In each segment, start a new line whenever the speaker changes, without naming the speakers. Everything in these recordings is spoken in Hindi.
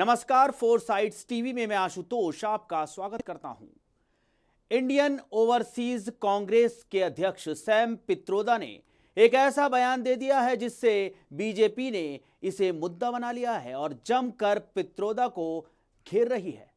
नमस्कार, फोर साइड्स टीवी में मैं आशुतोष आपका स्वागत करता हूं। इंडियन ओवरसीज कांग्रेस के अध्यक्ष सैम पित्रोदा ने एक ऐसा बयान दे दिया है जिससे बीजेपी ने इसे मुद्दा बना लिया है और जमकर पित्रोदा को घेर रही है।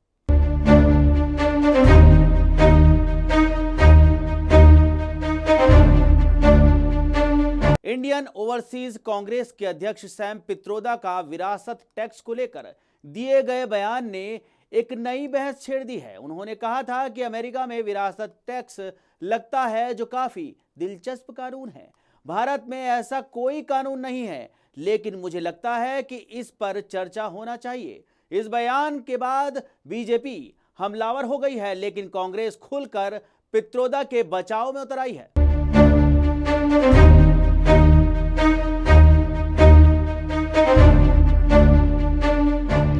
इंडियन ओवरसीज कांग्रेस के अध्यक्ष सैम पित्रोदा का विरासत टैक्स को लेकर दिए गए बयान ने एक नई बहस छेड़ दी है। उन्होंने कहा था कि अमेरिका में विरासत टैक्स लगता है जो काफी दिलचस्प कानून है। भारत में ऐसा कोई कानून नहीं है, लेकिन मुझे लगता है कि इस पर चर्चा होना चाहिए। इस बयान के बाद बीजेपी हमलावर हो गई है, लेकिन कांग्रेस खुलकर पित्रोदा के बचाव में उतर आई है।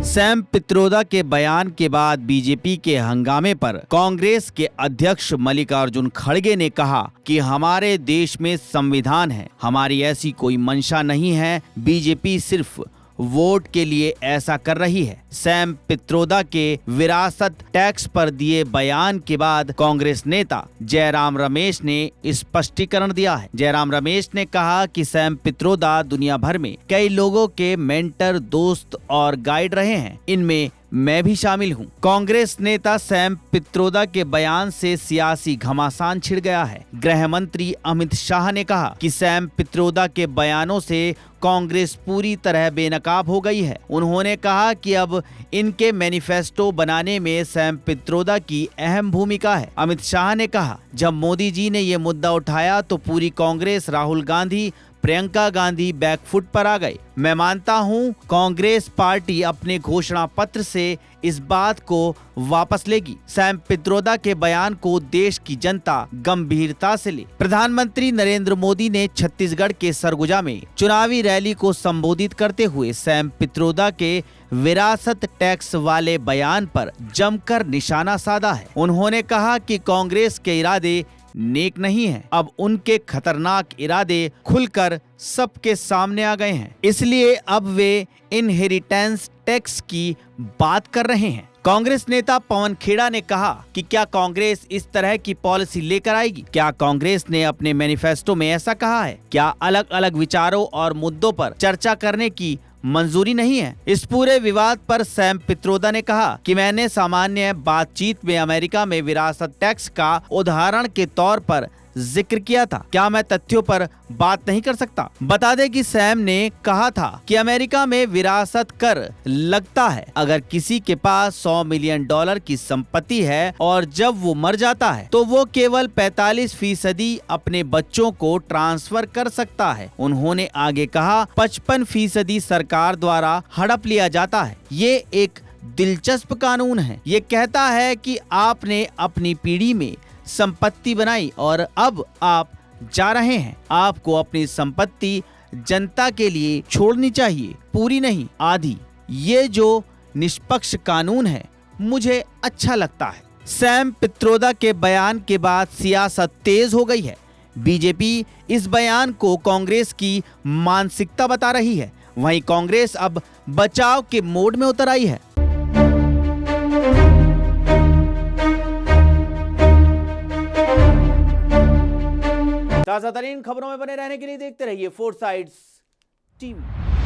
सैम पित्रोदा के बयान के बाद बीजेपी के हंगामे पर कांग्रेस के अध्यक्ष मल्लिकार्जुन खड़गे ने कहा कि हमारे देश में संविधान है, हमारी ऐसी कोई मंशा नहीं है, बीजेपी सिर्फ वोट के लिए ऐसा कर रही है। सैम पित्रोदा के विरासत टैक्स पर दिए बयान के बाद कांग्रेस नेता जयराम रमेश ने स्पष्टीकरण दिया है। जयराम रमेश ने कहा कि सैम पित्रोदा दुनिया भर में कई लोगों के मेंटर, दोस्त और गाइड रहे हैं, इनमें मैं भी शामिल हूं। कांग्रेस नेता सैम पित्रोदा के बयान से सियासी घमासान छिड़ गया है। गृह मंत्री अमित शाह ने कहा कि सैम पित्रोदा के बयानों से कांग्रेस पूरी तरह बेनकाब हो गई है। उन्होंने कहा कि अब इनके मैनिफेस्टो बनाने में सैम पित्रोदा की अहम भूमिका है। अमित शाह ने कहा, जब मोदी जी ने ये मुद्दा उठाया तो पूरी कांग्रेस, राहुल गांधी, प्रियंका गांधी बैकफुट पर आ गए। मैं मानता हूं कांग्रेस पार्टी अपने घोषणा पत्र से इस बात को वापस लेगी। सैम पित्रोदा के बयान को देश की जनता गंभीरता से ले। प्रधानमंत्री नरेंद्र मोदी ने छत्तीसगढ़ के सरगुजा में चुनावी रैली को संबोधित करते हुए सैम पित्रोदा के विरासत टैक्स वाले बयान पर जमकर निशाना साधा है। उन्होंने कहा कि कांग्रेस के इरादे नेक नहीं है। अब उनके खतरनाक इरादे खुलकर सबके सामने आ गए हैं, इसलिए अब वे इनहेरिटेंस टैक्स की बात कर रहे हैं। कांग्रेस नेता पवन खेड़ा ने कहा कि क्या कांग्रेस इस तरह की पॉलिसी लेकर आएगी? क्या कांग्रेस ने अपने मैनिफेस्टो में ऐसा कहा है? क्या अलग अलग विचारों और मुद्दों पर चर्चा करने की मंजूरी नहीं है? इस पूरे विवाद पर सैम पित्रोदा ने कहा कि मैंने सामान्य बातचीत में अमेरिका में विरासत टैक्स का उदाहरण के तौर पर जिक्र किया था। क्या मैं तथ्यों पर बात नहीं कर सकता? बता दें कि सैम ने कहा था कि अमेरिका में विरासत कर लगता है अगर किसी के पास $100 मिलियन की संपत्ति है और जब वो मर जाता है तो वो केवल 45% अपने बच्चों को ट्रांसफर कर सकता है। उन्होंने आगे कहा 55% सरकार द्वारा हड़प लिया जाता है। ये एक दिलचस्प कानून है। ये कहता है कि आपने अपनी पीढ़ी में संपत्ति बनाई और अब आप जा रहे हैं। आपको अपनी संपत्ति जनता के लिए छोड़नी चाहिए, पूरी नहीं, आधी। ये जो निष्पक्ष कानून है मुझे अच्छा लगता है। सैम पित्रोदा के बयान के बाद सियासत तेज हो गई है। बीजेपी इस बयान को कांग्रेस की मानसिकता बता रही है। वहीं कांग्रेस अब बचाव के मोड में उतर आई है। ताज़ा तरीन खबरों में बने रहने के लिए देखते रहिए फोर साइड्स टीवी।